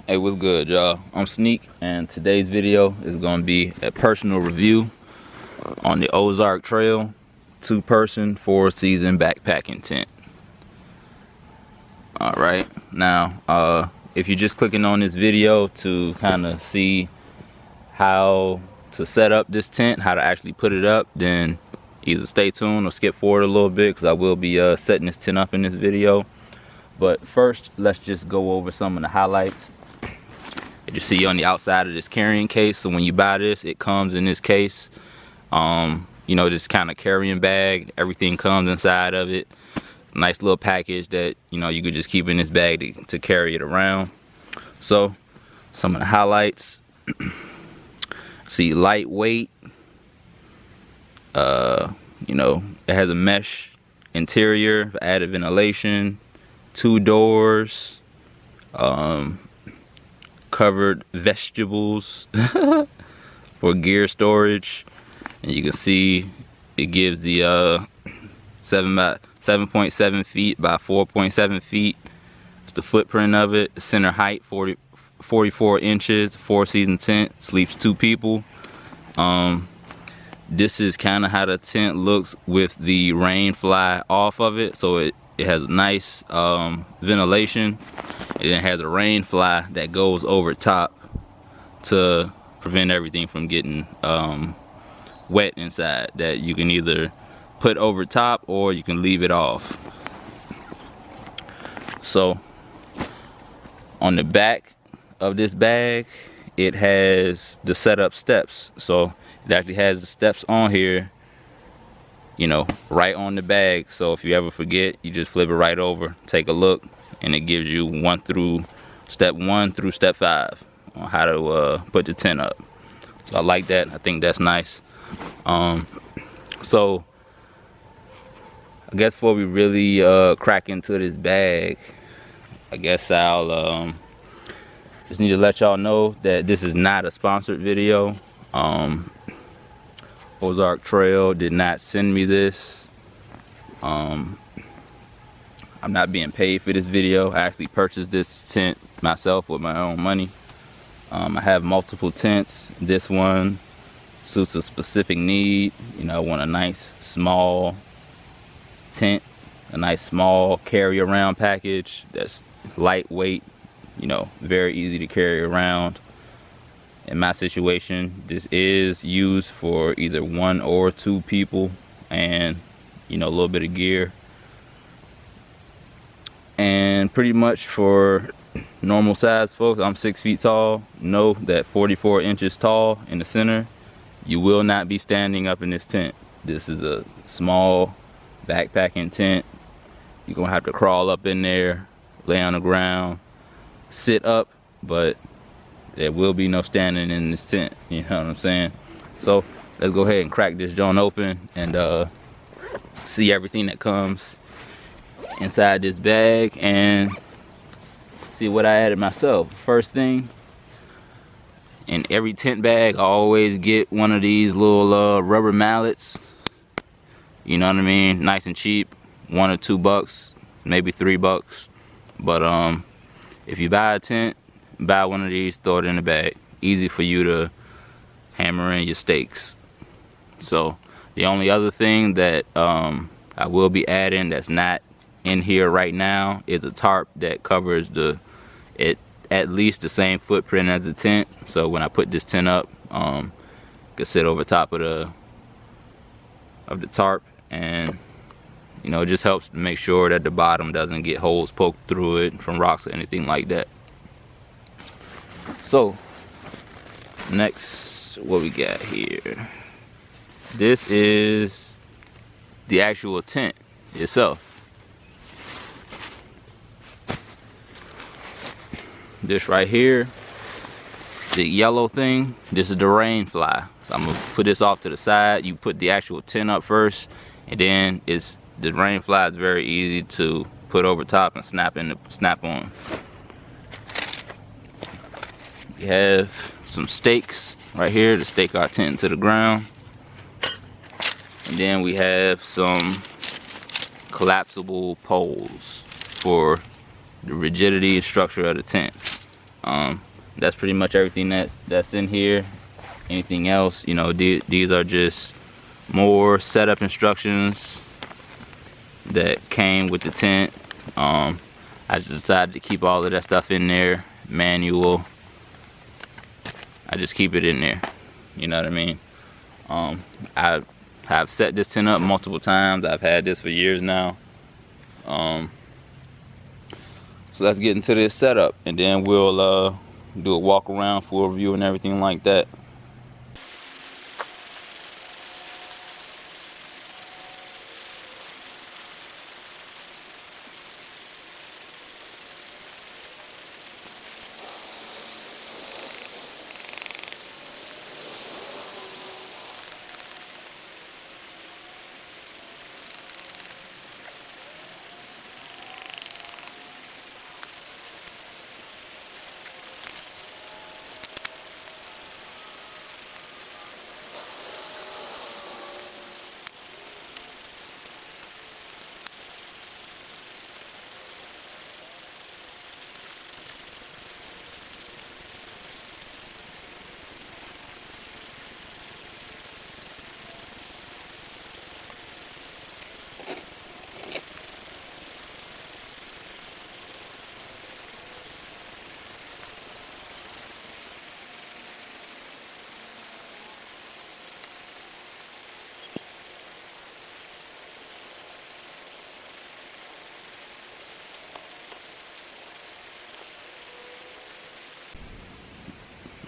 Hey, what's good, y'all? I'm Sneak, and today's video is going to be a personal review on the Ozark Trail 2-person 4-season backpacking tent. Alright, now if you're just clicking on this video to kind of see how to set up this tent, how to actually put it up, then either stay tuned or skip forward a little bit, because I will be setting this tent up in this video. But first, let's just go over some of the highlights. You see on the outside of this carrying case, so when you buy this, it comes in this case, you know, this kind of carrying bag. Everything comes inside of it. Nice little package that, you know, you could just keep in this bag to carry it around. So some of the highlights: see, lightweight, you know, it has a mesh interior, added ventilation, 2 doors, covered vegetables for gear storage, and you can see it gives the 7.7 feet by 4.7 feet. It's the footprint of it. The center height 44 inches. 4-season tent, sleeps 2 people. This is kind of how the tent looks with the rain fly off of it. So it has nice ventilation. And it has a rain fly that goes over top to prevent everything from getting wet inside, that you can either put over top or you can leave it off. So on the back of this bag, it has the setup steps. So it actually has the steps on here, you know, right on the bag. So if you ever forget, you just flip it right over, take a look, and it gives you step 1 through step 5 on how to put the tent up. So I like that. I think that's nice. So I guess before we really crack into this bag, I guess I'll just need to let y'all know that this is not a sponsored video. Ozark Trail did not send me this. I'm not being paid for this video. I actually purchased this tent myself with my own money. I have multiple tents. This one suits a specific need. You know, I want a nice small tent, a nice small carry around package that's lightweight, you know, very easy to carry around. In my situation, this is used for either 1 or 2 people, and, you know, a little bit of gear. And pretty much for normal size folks, I'm 6 feet tall. Know that 44 inches tall in the center, you will not be standing up in this tent. This is a small backpacking tent. You're gonna have to crawl up in there, lay on the ground, sit up, but there will be no standing in this tent. You know what I'm saying? So let's go ahead and crack this joint open and see everything that comes inside this bag and see what I added myself. First thing, in every tent bag, I always get one of these little rubber mallets. You know what I mean? Nice and cheap, $1 or $2, maybe $3. But if you buy a tent, buy one of these, throw it in the bag. Easy for you to hammer in your stakes. So the only other thing that I will be adding that's not in here right now is a tarp that covers at least the same footprint as the tent. So when I put this tent up, it can sit over top of the tarp, and you know, it just helps to make sure that the bottom doesn't get holes poked through it from rocks or anything like that. So next, what we got here, this is the actual tent itself. This right here, the yellow thing, this is the rain fly. So I'm gonna put this off to the side. You put the actual tent up first, and then the rain fly is very easy to put over top and snap on. We have some stakes right here to stake our tent to the ground, and then we have some collapsible poles for the rigidity and structure of the tent. That's pretty much everything that's in here. Anything else, you know, these are just more setup instructions that came with the tent. I just decided to keep all of that stuff in there. Manual, I just keep it in there, you know what I mean. I have set this tent up multiple times. I've had this for years now. So let's get into this setup, and then we'll do a walk around, full review and everything like that.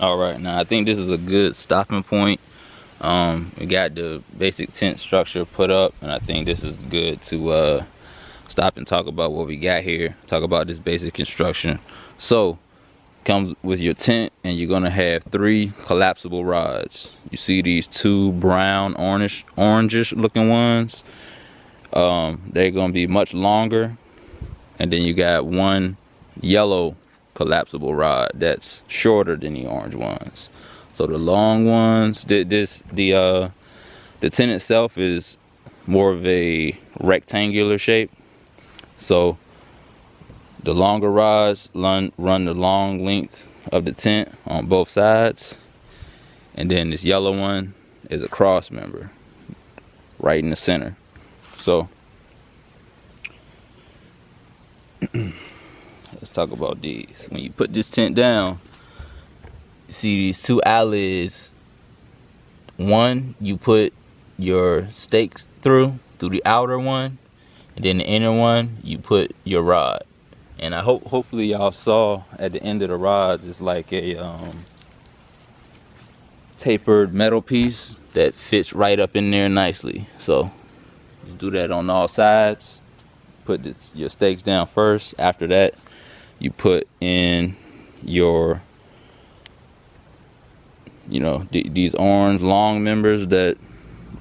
All right, now I think this is a good stopping point. We got the basic tent structure put up, and I think this is good to stop and talk about what we got here. Talk about this basic construction. So, comes with your tent, and you're gonna have 3 collapsible rods. You see these 2 brown, orangish looking ones. They're gonna be much longer, and then you got 1 yellow collapsible rod that's shorter than the orange ones. So the long ones, the tent itself is more of a rectangular shape. So the longer rods run the long length of the tent on both sides, and then this yellow one is a cross member right in the center. So let's talk about these. When you put this tent down, you see these 2 alleys. One, you put your stakes through the outer one, and then the inner one, you put your rod. And I hopefully y'all saw at the end of the rods, it's like a tapered metal piece that fits right up in there nicely. So just do that on all sides. Put your stakes down first. After that, you put in your, you know, these orange long members that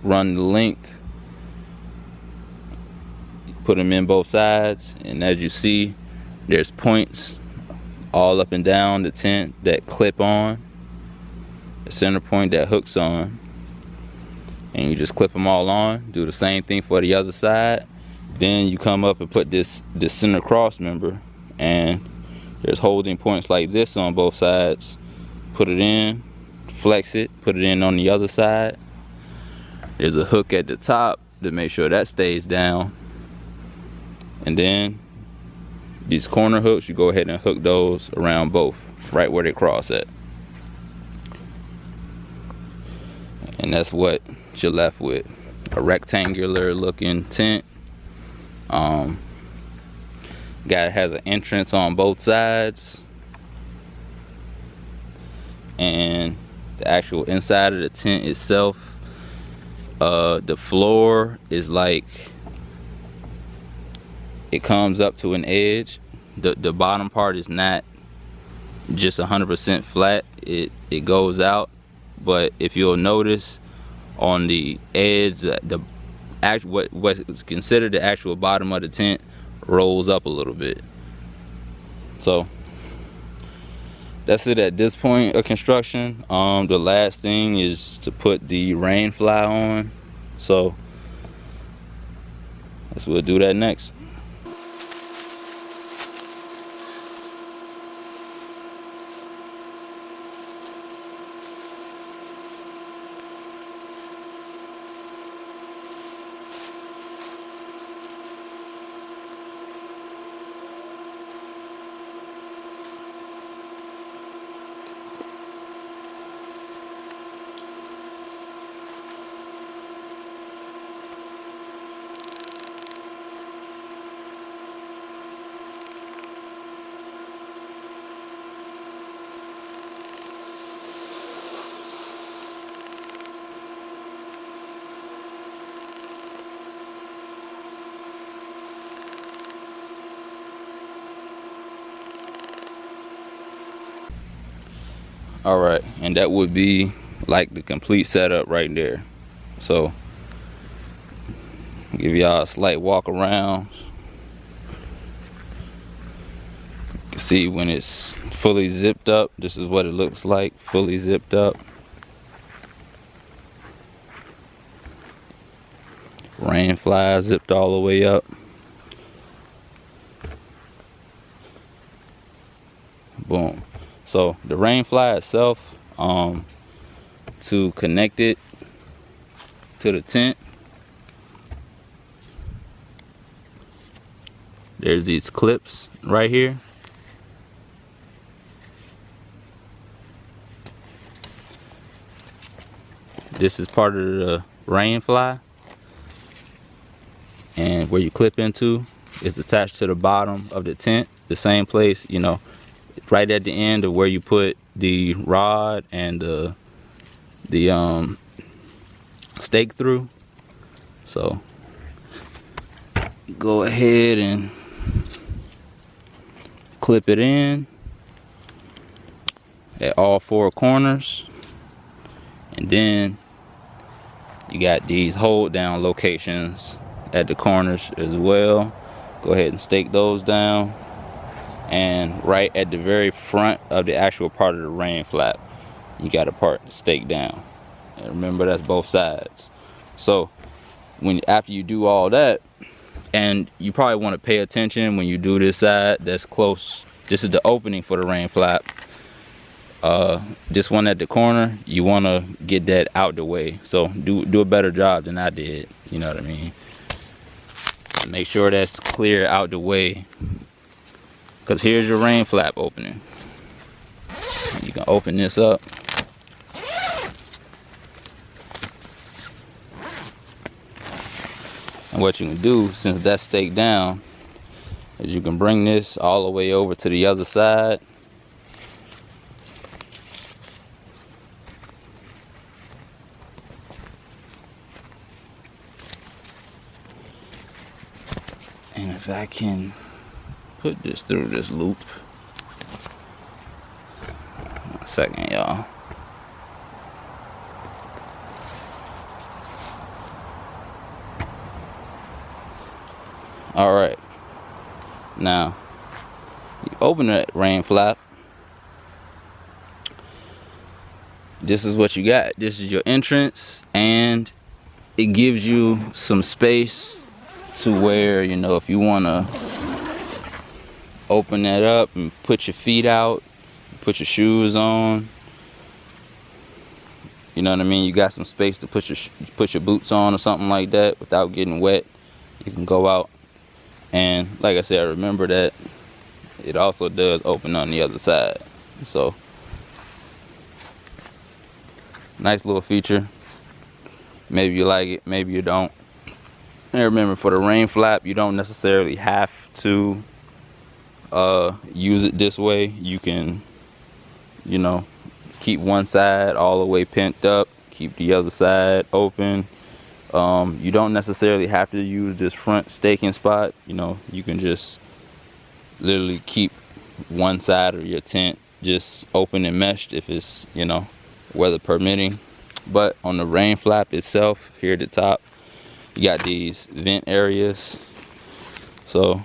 run the length. Put them in both sides, and as you see, there's points all up and down the tent that clip on. The center point that hooks on, and you just clip them all on. Do the same thing for the other side. Then you come up and put this center cross member, and there's holding points like this on both sides. Put it in, flex it, put it in on the other side. There's a hook at the top to make sure that stays down. And then these corner hooks, you go ahead and hook those around both, right where they cross at. And that's what you're left with. A rectangular looking tent. Guy has an entrance on both sides, and the actual inside of the tent itself, the floor is like, it comes up to an edge. The bottom part is not just 100% flat. It goes out, but if you'll notice on the edge, what's considered the actual bottom of the tent rolls up a little bit. So that's it at this point of construction. The last thing is to put the rain fly on, so we'll do that next. All right, and that would be like the complete setup right there. So give y'all a slight walk around. You can see when it's fully zipped up, this is what it looks like, fully zipped up. Rain fly zipped all the way up. Boom. So the rain fly itself, to connect it to the tent, there's these clips right here. This is part of the rain fly, and where you clip into is attached to the bottom of the tent, the same place, you know, right at the end of where you put the rod and the stake through. So go ahead and clip it in at all four corners, and then you got these hold down locations at the corners as well. Go ahead and stake those down, and right at the very front of the actual part of the rain flap, you got a part staked down. And remember, that's both sides. So after you do all that, and you probably want to pay attention when you do this side that's close. This is the opening for the rain flap. This one at the corner, you want to get that out the way. So do a better job than I did, you know what I mean? Make sure that's clear out the way, because here's your rain flap opening. You can open this up. And what you can do, since that's staked down, is you can bring this all the way over to the other side. And if I can put this through this loop. 1 second, y'all. All right. Now, you open that rain flap. This is what you got. This is your entrance, and it gives you some space to where, you know, if you want to open that up and put your feet out, put your shoes on, you know what I mean, you got some space to put your boots on or something like that without getting wet. You can go out, and like I said, remember that it also does open on the other side. So nice little feature. Maybe you like it, maybe you don't. And remember, for the rain flap, you don't necessarily have to use it this way. You can, you know, keep one side all the way pent up, keep the other side open. You don't necessarily have to use this front staking spot. You know, you can just literally keep one side of your tent just open and meshed if it's, you know, weather permitting. But on the rain flap itself, here at the top, you got these vent areas. So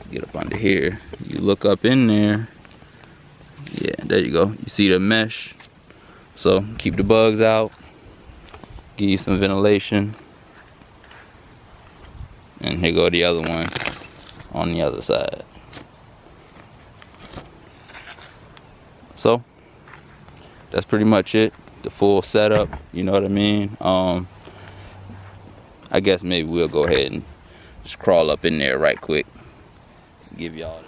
get up under here, you look up in there, yeah, there you go, you see the mesh. So keep the bugs out, give you some ventilation. And here go the other one on the other side. So that's pretty much it, the full setup, you know what I mean. I guess maybe we'll go ahead and just crawl up in there right quick, give y'all.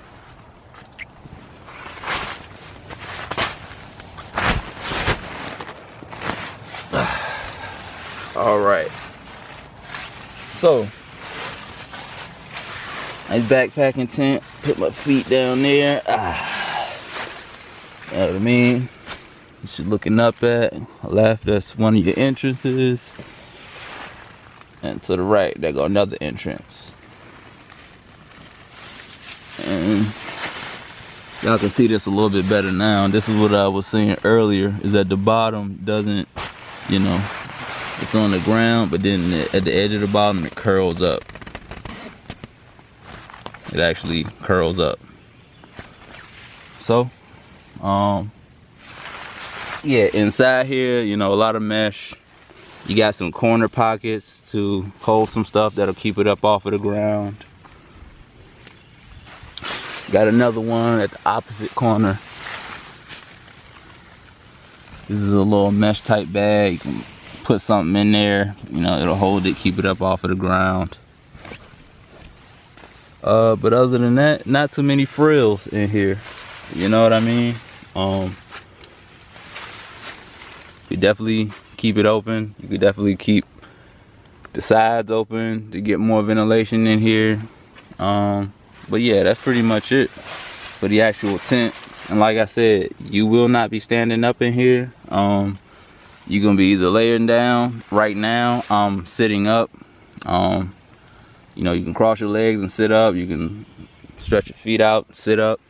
All right, so nice backpacking tent. Put my feet down there. You know what I mean? What you're looking up at left, that's one of your entrances, and to the right, there go another entrance. And Y'all can see this a little bit better now. This is what I was saying earlier, is that the bottom doesn't, you know, it's on the ground, but then at the edge of the bottom it curls up. It actually curls up. So, yeah, inside here, you know, a lot of mesh. You got some corner pockets to hold some stuff that'll keep it up off of the ground. Got another one at the opposite corner. This is a little mesh type bag. You can put something in there, you know, it'll hold it, keep it up off of the ground. But other than that, not too many frills in here. You know what I mean? You definitely keep it open. You could definitely keep the sides open to get more ventilation in here. But yeah, that's pretty much it for the actual tent. And like I said, you will not be standing up in here. You're gonna be either laying down. Right now, I'm sitting up. You know, you can cross your legs and sit up. You can stretch your feet out, sit up.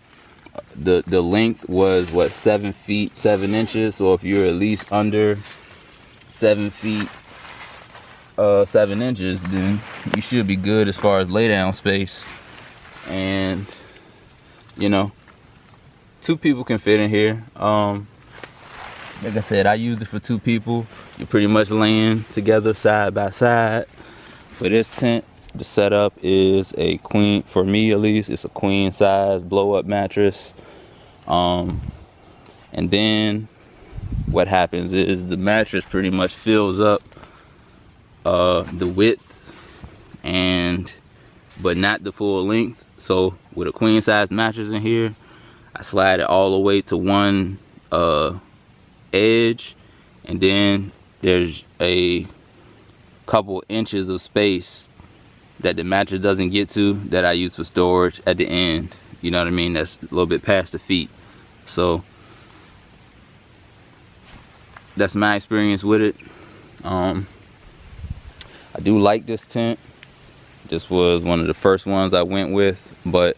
The length was what, 7 feet 7 inches. So if you're at least under 7 feet 7 inches, then you should be good as far as lay down space. And you know, 2 people can fit in here. Like I said, I used it for 2 people. You're pretty much laying together side by side. For this tent, the setup is a queen, for me at least, it's a queen size blow up mattress. And then what happens is the mattress pretty much fills up the width, but not the full length. So with a queen size mattress in here, I slide it all the way to one edge, and then there's a couple inches of space that the mattress doesn't get to that I use for storage at the end. You know what I mean? That's a little bit past the feet. So that's my experience with it. I do like this tent. This was one of the first ones I went with, but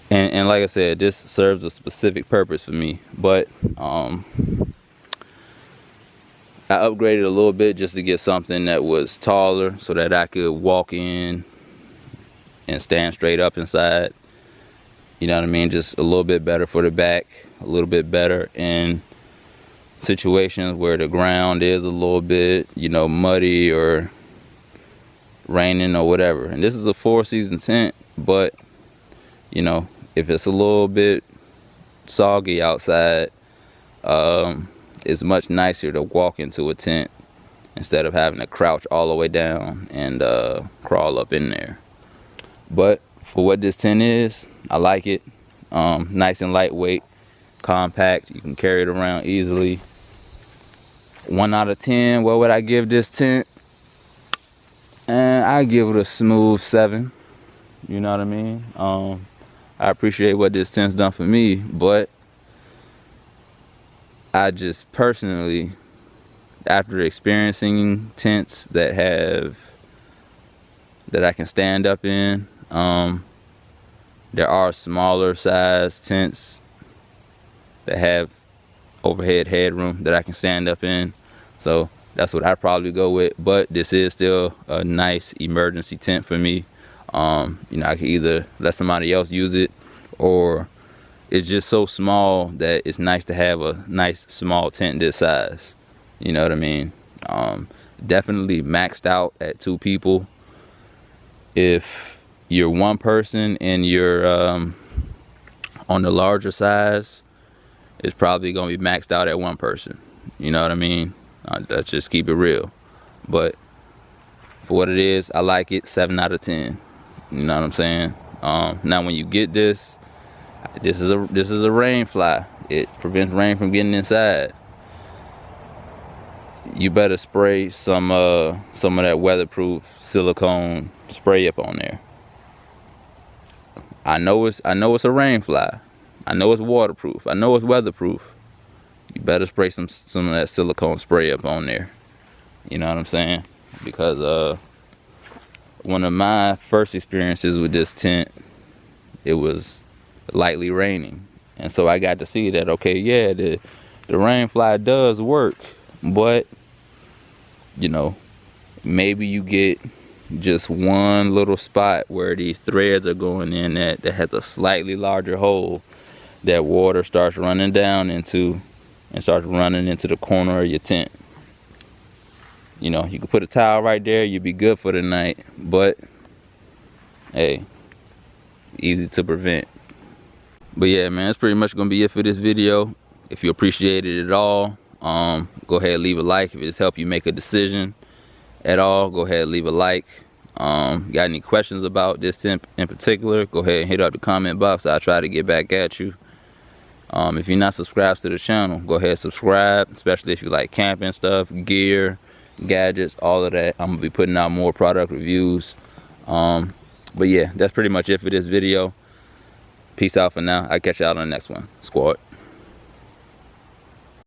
and like I said, this serves a specific purpose for me. But I upgraded a little bit just to get something that was taller so that I could walk in and stand straight up inside. You know what I mean? Just a little bit better for the back, a little bit better in situations where the ground is a little bit, you know, muddy or raining or whatever. And this is a 4-season tent, but you know, if it's a little bit soggy outside, it's much nicer to walk into a tent instead of having to crouch all the way down and crawl up in there. But for what this tent is, I like it. Nice and lightweight, compact. You can carry it around easily. 1 out of 10, what would I give this tent? And I give it a smooth 7. You know what I mean? I appreciate what this tent's done for me, but I just personally, after experiencing tents that I can stand up in, there are smaller size tents that have overhead headroom that I can stand up in. So that's what I'd probably go with. But this is still a nice emergency tent for me. You know, I can either let somebody else use it, or it's just so small that it's nice to have a nice small tent this size. You know what I mean? Definitely maxed out at 2 people. If you're 1 person and you're on the larger size, it's probably gonna be maxed out at 1 person. You know what I mean? Let's just keep it real. But for what it is, I like it. 7 out of 10. You know what I'm saying? Now when you get this is a rain fly. It prevents rain from getting inside. You better spray some of that weatherproof silicone spray up on there. I know it's a rain fly. I know it's waterproof. I know it's weatherproof. You better spray some of that silicone spray up on there. You know what I'm saying? Because one of my first experiences with this tent, it was lightly raining. And so I got to see that, okay, yeah, the rain fly does work, but you know, maybe you get just one little spot where these threads are going in that has a slightly larger hole that water starts running down into and starts running into the corner of your tent. You know, you can put a towel right there, you'll be good for the night, but hey, easy to prevent. But yeah, man, that's pretty much gonna be it for this video. If you appreciate it at all, go ahead and leave a like. If it's helped you make a decision at all, go ahead and leave a like. Got any questions about this tent in particular, go ahead and hit up the comment box. I'll try to get back at you. If you're not subscribed to the channel, go ahead and subscribe, especially if you like camping stuff, gear, gadgets, all of that. I'm gonna be putting out more product reviews. But yeah, that's pretty much it for this video. Peace out for now. I'll catch y'all on the next one, squad.